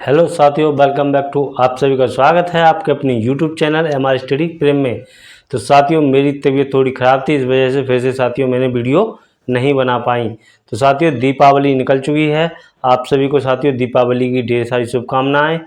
Hello साथियों, welcome back to. आप सभी का स्वागत है आपके अपने यूट्यूब चैनल MR स्टडी प्रेम में। तो साथियों, मेरी तबीयत थोड़ी ख़राब थी, इस वजह से फिर से साथियों मैंने वीडियो नहीं बना पाई। तो साथियों, दीपावली निकल चुकी है। आप सभी को साथियों दीपावली की ढेर सारी शुभकामनाएं।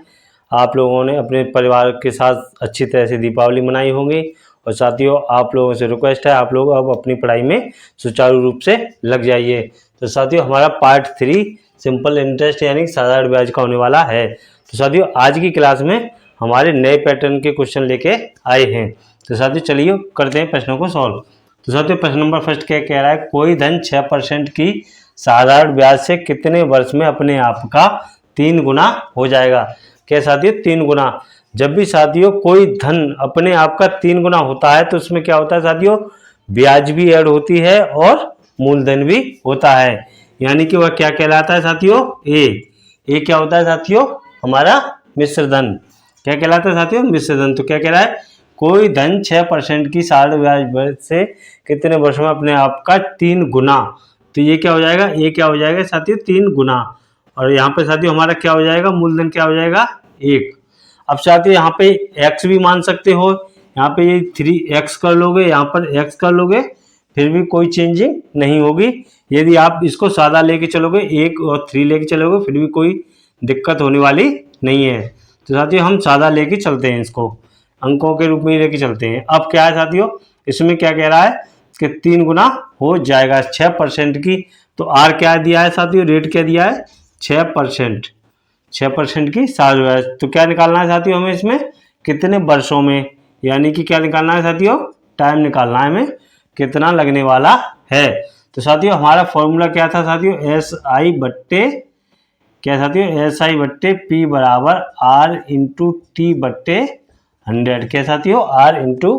आप लोगों ने अपने परिवार के साथ अच्छी तरह से दीपावली मनाई होंगी। और साथियों, आप लोगों से रिक्वेस्ट है, आप लोग अब अपनी पढ़ाई में सुचारू रूप से लग जाइए। तो साथियों, हमारा पार्ट 3 सिंपल इंटरेस्ट यानी साधारण ब्याज का होने वाला है। तो साथियों, आज की क्लास में हमारे नए पैटर्न के क्वेश्चन लेके आए हैं। तो साथियों, चलिए करते हैं प्रश्नों को सॉल्व। तो साथियों, प्रश्न नंबर फर्स्ट क्या कह रहा है, कोई धन 6% की साधारण ब्याज से कितने वर्ष में अपने आप का 3 गुना हो जाएगा। क्या साथियों, 3 गुना। जब भी साथियों कोई धन अपने आप का 3 गुना होता है तो उसमें क्या होता है साथियों, ब्याज भी ऐड होती है और मूलधन भी होता है। यानी कि वह क्या कहलाता है साथियों, ए क्या होता है साथियों, हमारा मिश्र धन। क्या कहलाता है साथियों, मिश्र धन। तो क्या कह रहा है, कोई धन 6% की साधारण ब्याज से कितने वर्षों में अपने आप का 3 गुना। तो ये क्या हो जाएगा, ये क्या हो जाएगा साथियों, 3 गुना। और यहाँ पे साथियों हमारा क्या हो जाएगा, मूलधन क्या हो जाएगा, 1। अब साथियों यहाँ पे x भी मान सकते हो, यहाँ पे ये 3x कर लोगे, यहाँ पर x कर लोगे, फिर भी कोई चेंजिंग नहीं होगी। यदि आप इसको सादा लेके चलोगे, 1 और 3 लेके चलोगे, फिर भी कोई दिक्कत होने वाली नहीं है। तो साथियों हम सादा लेके चलते हैं, इसको अंकों के रूप में लेके चलते हैं। अब क्या है साथियों, इसमें क्या कह रहा है कि 3 गुना हो जाएगा 6% की। तो r क्या दिया है साथियों, रेट क्या दिया है, 6%। 6% की साधारण ब्याज। तो क्या निकालना है साथियों हमें, इसमें कितने वर्षों में, यानी कि क्या निकालना है साथियों, टाइम निकालना है हमें, कितना लगने वाला है। तो साथियों हमारा फॉर्मूला क्या था साथियों, SI बट्टे क्या साथियों, SI बट्टे P बराबर R इंटू टी बट्टे 100। क्या साथियों, R इंटू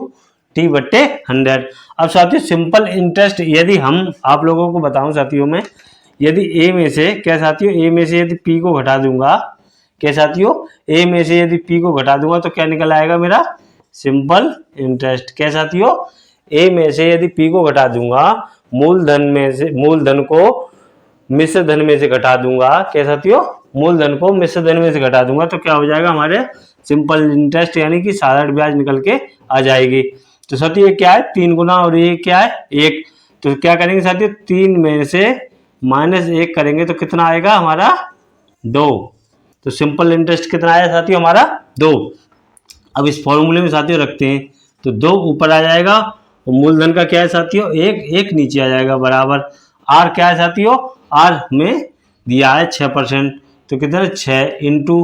टी बट्टे 100। अब साथियों सिंपल इंटरेस्ट, यदि हम आप लोगों को बताऊं साथियों में, यदि A में से क्या साथियों, A में से यदि P को घटा दूंगा, क्या साथियों, A में से यदि P को घटा दूंगा तो क्या निकल आएगा मेरा, सिंपल इंटरेस्ट। क्या साथियों, A में से यदि P को घटा दूंगा, मूलधन में से, मूलधन को मिश्र धन में से घटा दूंगा, क्या साथियों, मूलधन को मिश्र धन में से घटा दूंगा, तो क्या हो जाएगा हमारे सिंपल इंटरेस्ट यानी कि साधारण ब्याज निकल के आ जाएगी। तो साथियों ये क्या है, 3 गुना, और ये क्या है, 1। तो क्या करेंगे साथियों, 3 में से -1 करेंगे तो कितना आएगा हमारा, 2। तो सिंपल इंटरेस्ट कितना आया साथियों, हमारा 2। अब इस फॉर्मूले में साथियों रखते हैं, तो 2 ऊपर आ जाएगा, और मूलधन का क्या है साथियों, 1 नीचे आ जाएगा, बराबर R क्या है साथियों, R में दिया है 6%। तो कितना, 6 इंटू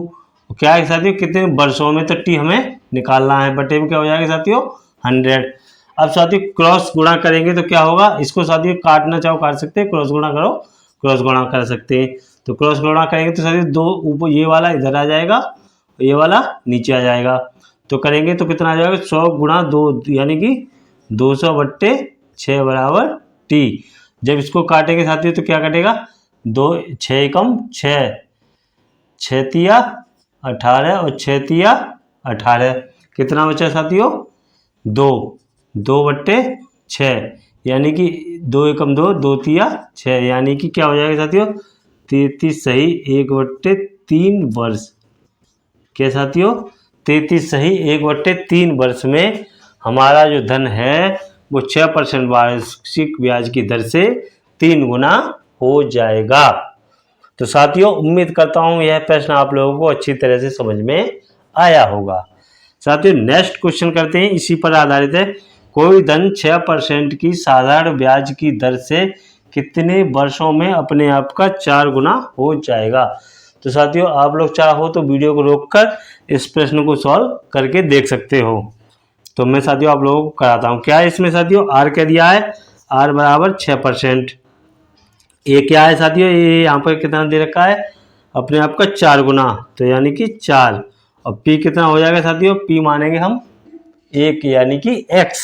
क्या है साथियों, कितने वर्षों में, तो T हमें निकालना है, बटे में क्या हो जाएगा साथियों, 100। अब साथियों क्रॉस गुणा करेंगे तो क्या होगा, इसको साथियों काटना चाहो काट सकते हैं, क्रॉस गुणा करो क्रॉस गुणा कर सकते हैं। तो क्रॉस गुणा करेंगे तो साथियों 2 ऊपर, ये वाला इधर आ जाएगा, ये वाला नीचे आ जाएगा। तो करेंगे तो कितना आ जाएगा, 100 गुणा 2 यानी कि 200 बट्टे 6 बराबर T। जब इसको काटेंगे साथियों तो क्या कटेगा, 2 6 एकम 6, 6 तिया 18 और 6 तिया 18, कितना बचा साथियों, 2 बट्टे 6, यानी कि 2 एकम 2, 2 तिया 6, यानी कि क्या हो जाएगा साथियों, 33 सही 1 बट्टे 3 वर्ष। क्या साथियों, 33 सही 1 बट्टे 3 वर्ष में हमारा जो धन है वो 6% वार्षिक ब्याज की दर से 3 गुना हो जाएगा। तो साथियों उम्मीद करता हूं यह प्रश्न आप लोगों को अच्छी तरह से समझ में आया होगा। साथियों नेक्स्ट क्वेश्चन करते हैं, इसी पर आधारित है, कोई धन 6% की साधारण ब्याज की दर से कितने वर्षों में अपने आप का 4 गुना हो जाएगा। तो साथियों आप लोग चाहो तो वीडियो को रोककर इस प्रश्न को सॉल्व करके देख सकते हो। तो मैं साथियों आप लोगों को कराता हूँ। क्या है इसमें साथियों, R क्या दिया है, R बराबर 6%। ए क्या है साथियों, ये यहाँ पर कितना दे रखा है, अपने आप का 4 गुना, तो यानी कि 4। और P कितना हो जाएगा साथियों, P मानेंगे हम 1 यानी कि x,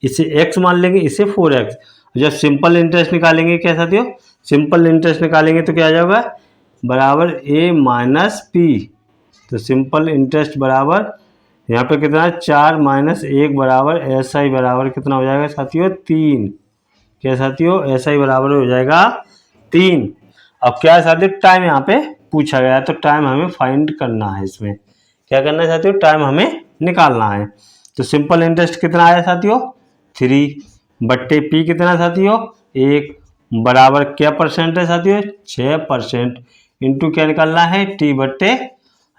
इसे x मान लेंगे, इसे 4x। जब सिंपल इंटरेस्ट निकालेंगे क्या साथियों, सिंपल इंटरेस्ट निकालेंगे तो क्या आ जाएगा, बराबर A माइनस P। तो सिंपल इंटरेस्ट बराबर यहाँ पे कितना, 4 माइनस 1 बराबर SI बराबर कितना हो जाएगा साथियों, 3। क्या साथियों, SI बराबर हो जाएगा 3। अब क्या है साथियों, टाइम यहाँ पे पूछा गया है तो टाइम हमें फाइंड करना है। इसमें क्या करना है साथियों, टाइम हमें निकालना है। तो सिंपल इंटरेस्ट कितना आया साथियों, 3 बट्टे पी कितना साथियों, 1 बराबर क्या परसेंट है साथियों, 6% इंटू क्या निकालना है, टी बट्टे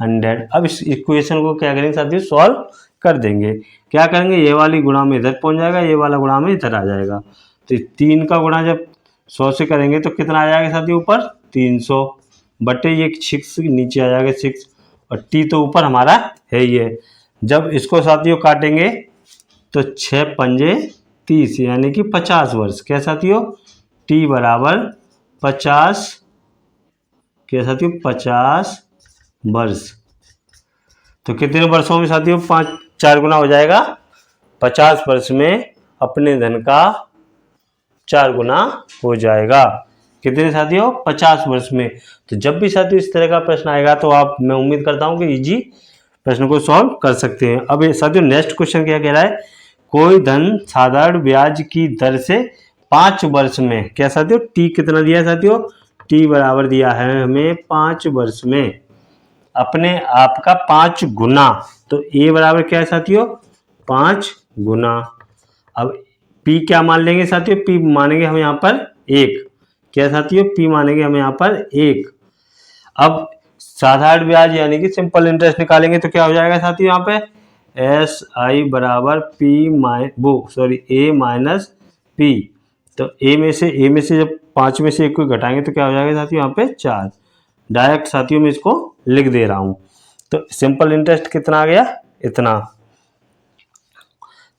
100। अब इस इक्वेशन को क्या करेंगे साथियों, सॉल्व कर देंगे। क्या करेंगे, ये वाली गुणा में इधर पहुंच जाएगा, ये वाला गुणा में इधर आ जाएगा। तो 3 का गुणा जब 100 से करेंगे तो कितना आ जाएगा साथियों, ऊपर 300 बटे ये 6 नीचे आ जाएगा 6, और टी तो ऊपर हमारा है ही है। जब इसको साथियों काटेंगे तो 6 पंजे 30 यानी कि 50 वर्ष। क्या साथियों, टी बराबर 50, क्या साथियों 50 वर्ष। तो कितने वर्षों में साथियों, 4 गुना हो जाएगा, 50 वर्ष में अपने धन का 4 गुना हो जाएगा। कितने साथियों, 50 वर्ष में। तो जब भी साथियों इस तरह का प्रश्न आएगा तो आप, मैं उम्मीद करता हूं कि इजी प्रश्न को सॉल्व कर सकते हैं। अब साथियों नेक्स्ट क्वेश्चन क्या कह रहा है, कोई धन साधारण ब्याज की दर से 5 वर्ष में, क्या साथियों, टी कितना दिया है साथियों, टी बराबर दिया है हमें 5 वर्ष में अपने आप का 5 गुना। तो ए बराबर क्या है साथियों, 5 गुना। अब पी क्या मान लेंगे साथियों, पी मानेंगे हम यहाँ पर 1। क्या साथियों, पी मानेंगे हम यहाँ पर 1। अब साधारण ब्याज यानी कि सिंपल इंटरेस्ट निकालेंगे तो क्या हो जाएगा साथियों, यहाँ पे एस आई बराबर पी ए माइनस पी। तो ए में से जब 5 में से 1 को घटाएंगे तो क्या हो जाएगा साथियों, यहाँ पे 4। डायरेक्ट साथियों में इसको लिख दे रहा हूँ। तो सिंपल इंटरेस्ट कितना आ गया, इतना।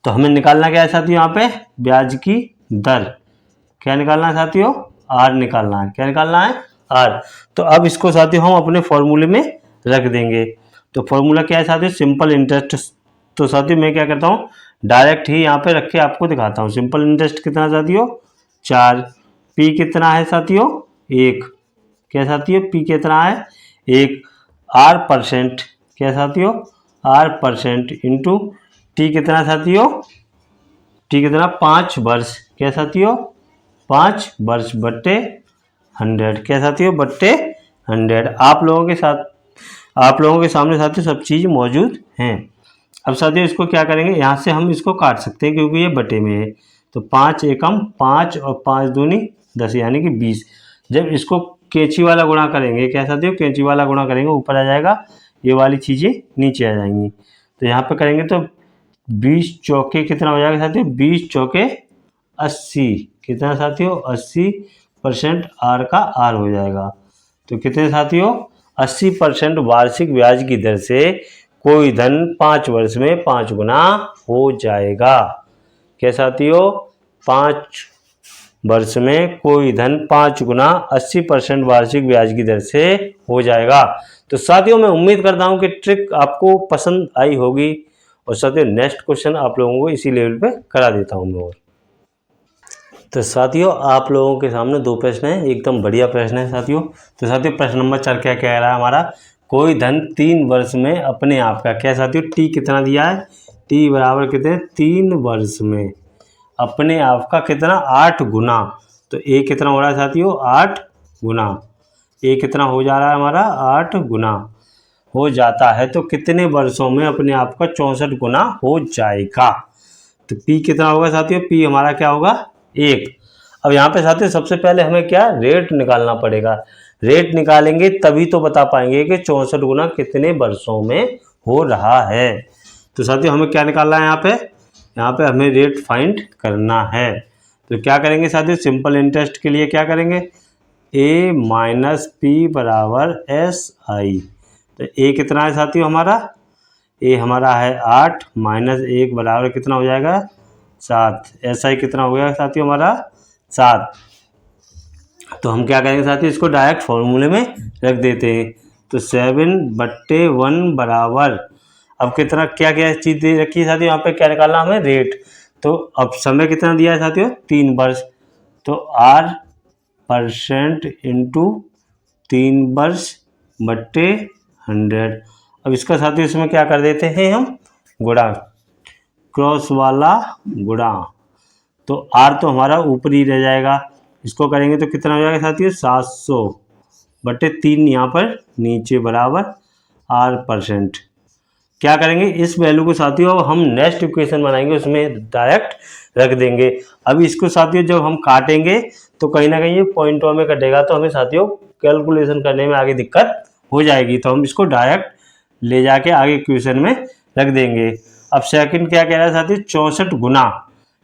तो हमें निकालना क्या है साथियों, यहाँ पे ब्याज की दर। क्या निकालना है साथियों, आर निकालना है। क्या निकालना है, आर। तो अब इसको साथियों हम अपने फॉर्मूले में रख देंगे। तो फॉर्मूला क्या है साथियों, सिंपल इंटरेस्ट। तो साथियों मैं क्या करता हूँ, डायरेक्ट ही यहाँ पे रख के आपको दिखाता हूँ। सिंपल इंटरेस्ट कितना साथियों, 4। पी कितना है साथियों, 1। क्या साथियों, पी कितना है, 1। आर परसेंट, क्या साथियों, आर परसेंट इंटू टी कितना साथियों, टी कितना 5 वर्ष। क्या साथियों, 5 वर्ष बट्टे 100। क्या साथियों, बट्टे 100। आप लोगों के सामने साथियों सब चीज़ मौजूद हैं। अब साथियों इसको क्या करेंगे, यहाँ से हम इसको काट सकते हैं क्योंकि ये बटे में है। तो 5 एकम 5 और 5 दूनी 10 यानी कि 20। जब इसको कैंची वाला गुणा करेंगे, क्या साथियों, कैंची वाला गुणा करेंगे, ऊपर आ जाएगा, ये वाली चीज़ें नीचे आ जाएंगी। तो यहाँ पे करेंगे तो 20 चौके कितना हो जाएगा साथियों, 20 चौके 80। कितना साथियों, 80% आर का आर हो जाएगा। तो कितने साथियों, 80% वार्षिक ब्याज की दर से कोई धन 5 वर्ष में 5 गुना हो जाएगा। क्या साथियों, 5 वर्ष में कोई धन 5 गुना 80% वार्षिक ब्याज की दर से हो जाएगा। तो साथियों मैं उम्मीद करता हूं कि ट्रिक आपको पसंद आई होगी। और साथियों नेक्स्ट क्वेश्चन आप लोगों को इसी लेवल पे करा देता हूं मैं। और तो साथियों आप लोगों के सामने 2 प्रश्न हैं, एकदम बढ़िया प्रश्न है साथियों। तो साथियों प्रश्न नंबर 4 क्या कह रहा है हमारा, कोई धन 3 वर्ष में अपने आप का, क्या साथियों, टी कितना दिया है, टी बराबर कितने, 3 वर्ष में अपने आप का कितना, 8 गुना। तो ए कितना हो रहा है साथियों, 8 गुना। ए कितना हो जा रहा है हमारा, 8 गुना हो जाता है। तो कितने वर्षों में अपने आप का 64 गुना हो जाएगा। तो पी कितना होगा साथियों, पी हमारा क्या होगा, 1। अब यहाँ पे साथियों सबसे पहले हमें क्या, रेट निकालना पड़ेगा। रेट निकालेंगे तभी तो बता पाएंगे कि 64 गुना कितने वर्षों में हो रहा है। तो साथियों हमें क्या निकालना है, यहाँ पे हमें रेट फाइंड करना है। तो क्या करेंगे साथियों, सिंपल इंटरेस्ट के लिए क्या करेंगे, ए माइनस पी बराबर एस आई। तो ए कितना है साथियों हमारा, ए हमारा है 8 माइनस 1 बराबर कितना हो जाएगा, 7। एस आई कितना हो गया साथियों हमारा, 7। तो हम क्या करेंगे साथियों, इसको डायरेक्ट फॉर्मूले में रख देते हैं। तो 7/1 बराबर, अब कितना क्या क्या चीज़ दे रखी है साथियों, यहाँ पे क्या निकालना हमें, रेट। तो अब समय कितना दिया है साथियों, 3 वर्ष। तो आर परसेंट इंटू 3 वर्ष बट्टे 100। अब इसका साथियों इसमें क्या कर देते हैं हम, गुणा, क्रॉस वाला गुणा। तो आर तो हमारा ऊपर ही रह जाएगा, इसको करेंगे तो कितना हो जाएगा साथियों, 700 बटे 3 यहाँ पर नीचे बराबर R%। क्या करेंगे, इस वैल्यू को साथियों हम नेक्स्ट इक्वेशन बनाएंगे उसमें डायरेक्ट रख देंगे। अब इसको साथियों जब हम काटेंगे तो कहीं ना कहीं ये पॉइंटों में कटेगा, तो हमें साथियों कैलकुलेशन करने में आगे दिक्कत हो जाएगी, तो हम इसको डायरेक्ट ले जाके आगे इक्वेशन में रख देंगे। अब सेकंड क्या कह रहा है साथियों, 64 गुना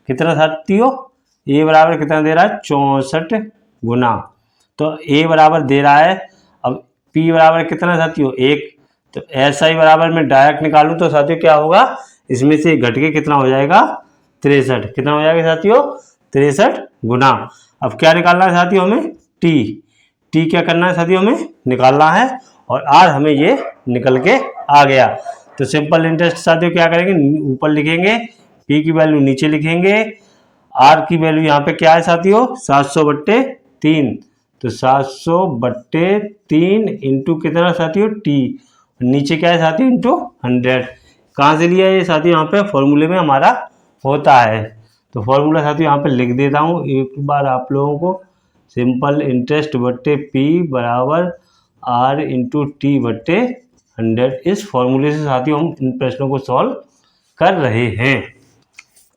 कितना साथियों, ए बराबर कितना दे रहा है 64 गुना, तो ए बराबर दे रहा है, अब पी बराबर कितना साथियों 1, तो ऐसा ही बराबर मैं डायरेक्ट निकालूं तो साथियों क्या होगा, इसमें से घट के कितना हो जाएगा 63, कितना हो जाएगा साथियों 63 गुना। अब क्या निकालना है साथियों हमें, टी क्या करना है साथियों हमें निकालना है, और आर हमें ये निकल के आ गया। तो सिंपल इंटरेस्ट साथियों क्या करेंगे, ऊपर लिखेंगे, पी की वैल्यू नीचे लिखेंगे, आर की वैल्यू यहाँ पे क्या है साथियों 700/3, तो 700/3 इंटू कितना साथियों टी, नीचे क्या है साथियों इंटू 100। कहाँ से लिया ये साथियों, यहाँ पे फॉर्मूले में हमारा होता है, तो फॉर्मूला साथियों यहाँ पे लिख देता हूँ एक बार आप लोगों को, सिंपल इंटरेस्ट बट्टे पी बराबर आर इंटू टी बट्टे 100। इस फॉर्मूले से साथियों हम इन प्रश्नों को सॉल्व कर रहे हैं।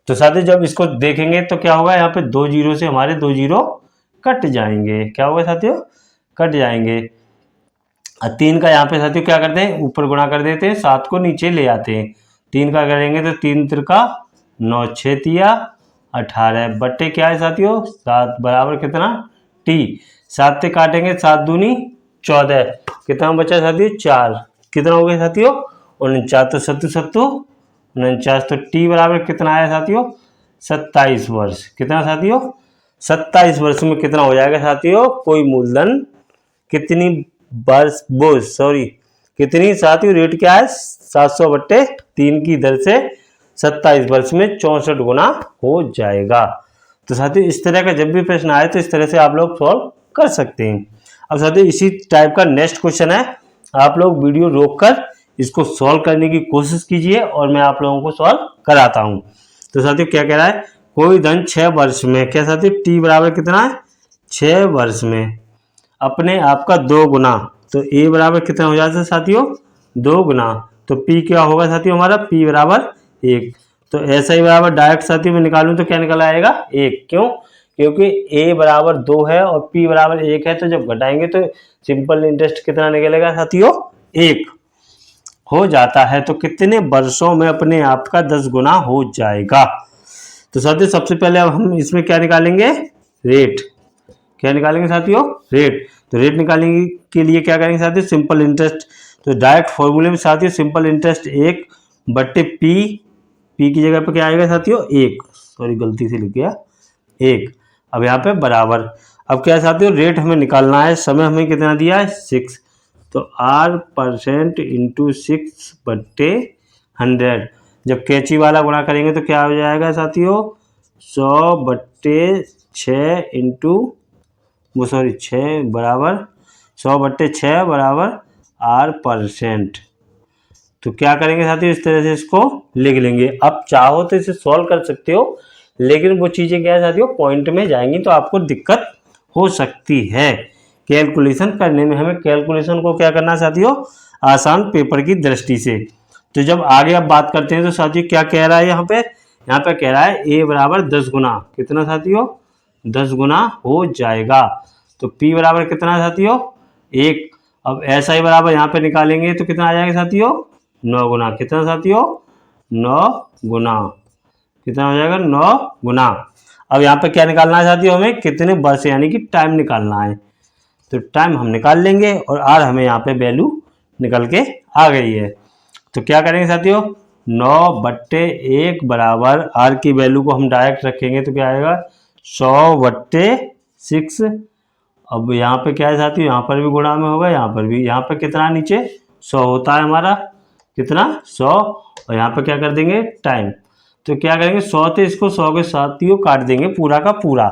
तो साथियों जब इसको देखेंगे तो क्या होगा, यहाँ पे 2 जीरो से हमारे 2 जीरो कट जाएंगे, क्या होगा साथियों कट जाएंगे। 3 का यहाँ पे साथियों क्या करते हैं, ऊपर गुणा कर देते हैं, 7 को नीचे ले आते हैं, 3 का करेंगे तो 3 त्रिका 9, 6 तिया 18 बट्टे क्या है साथियों 7 बराबर कितना टी, 7 से काटेंगे 7 दूनी 14, कितना बचा साथियों 4, कितना हो गया साथियों 49, तो 49, तो टी बराबर कितना आया साथियों 27 वर्ष, कितना साथियों 27 वर्ष में कितना हो जाएगा साथियों, कोई मूलधन कितनी वर्ष कितनी साथियों रेट क्या है 700/3 की दर से 27 वर्ष में 64 गुना हो जाएगा। तो साथियों इस तरह का जब भी प्रश्न आए तो इस तरह से आप लोग सॉल्व कर सकते हैं। अब साथियों इसी टाइप का नेक्स्ट क्वेश्चन है, आप लोग वीडियो रोककर इसको सॉल्व करने की कोशिश कीजिए और मैं आप लोगों को सॉल्व कराता हूं। तो साथियों क्या कह रहा है, कोई धन 6 वर्ष में, क्या साथियों टी बराबर कितना है 6 वर्ष में अपने आप का 2 गुना, तो ए बराबर कितना हो जाता है साथियों 2 गुना, तो पी क्या होगा साथियों हमारा पी बराबर 1, तो ऐसा ही बराबर डायरेक्ट साथियों में निकालूं तो क्या निकल आएगा 1, क्यों, क्योंकि ए बराबर 2 है और पी बराबर 1 है, तो जब घटाएंगे तो सिंपल इंटरेस्ट कितना निकलेगा साथियों 1 हो जाता है। तो कितने वर्षों में अपने आप का 10 गुना हो जाएगा। तो साथियों सबसे पहले अब हम इसमें क्या निकालेंगे रेट, क्या निकालेंगे साथियों रेट, तो रेट निकालने के लिए क्या करेंगे साथियों सिंपल इंटरेस्ट, तो डायरेक्ट फॉर्मूले में साथियों सिंपल इंटरेस्ट 1 बट्टे पी की जगह पे क्या आएगा साथियों 1, सॉरी गलती से लिख गया 1, अब यहाँ पे बराबर, अब क्या साथियों रेट हमें निकालना है, समय हमें कितना दिया है 6, तो R% इंटू 6/100, जब कैंची वाला गुणा करेंगे तो क्या हो जाएगा साथियों 100/6 इंटू 6 बराबर 100/6 बराबर R%। तो क्या करेंगे साथियों इस तरह से इसको लिख लेंगे। अब चाहो तो इसे सॉल्व कर सकते हो, लेकिन वो चीज़ें क्या है साथियों पॉइंट में जाएंगी तो आपको दिक्कत हो सकती है कैलकुलेशन करने में। हमें कैलकुलेशन को क्या करना साथियों आसान पेपर की दृष्टि से। तो जब आगे आप बात करते हैं तो साथियों क्या कह रहा है यहाँ पे कह रहा है ए बराबर 10 गुना, कितना साथियों 10 गुना हो जाएगा, तो P बराबर कितना साथियों 1, अब ऐसा ही बराबर यहाँ पे निकालेंगे तो कितना आ जाएगा साथियों 9 गुना, कितना साथियों 9 गुना, कितना हो जाएगा 9 गुना। अब यहाँ पे क्या निकालना है साथियों हमें कितने वर्ष यानी कि टाइम निकालना है, तो टाइम हम निकाल लेंगे और आर हमें यहाँ पे वैल्यू निकल के आ गई है। तो क्या करेंगे साथियों 9/1 बराबर आर की वैल्यू को हम डायरेक्ट रखेंगे तो क्या आएगा 100/6। अब यहाँ पे क्या है साथियों यहाँ पर भी गुणा में होगा, यहाँ पर भी, यहाँ पे कितना नीचे 100 होता है हमारा, कितना 100, और यहाँ पे क्या कर देंगे टाइम, तो क्या करेंगे 100 थे इसको 100 के साथियों काट देंगे पूरा का पूरा।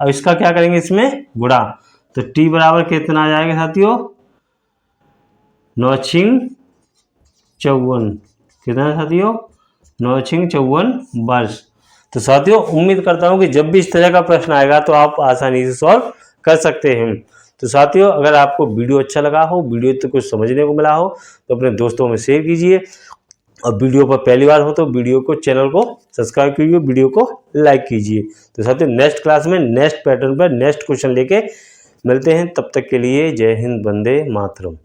अब इसका क्या करेंगे इसमें गुणा, तो टी बराबर कितना आ जाएगा साथियों 9×54, कितना साथियों 9×54 वर्ष। तो साथियों उम्मीद करता हूं कि जब भी इस तरह का प्रश्न आएगा तो आप आसानी से सॉल्व कर सकते हैं। तो साथियों अगर आपको वीडियो अच्छा लगा हो, वीडियो तो कुछ समझने को मिला हो तो अपने दोस्तों में शेयर कीजिए, और वीडियो पर पहली बार हो तो वीडियो को, चैनल को सब्सक्राइब कीजिए, वीडियो को लाइक कीजिए। तो साथियों नेक्स्ट क्लास में नेक्स्ट पैटर्न पर नेक्स्ट क्वेश्चन लेके मिलते हैं, तब तक के लिए जय हिंद, वंदे मातरम।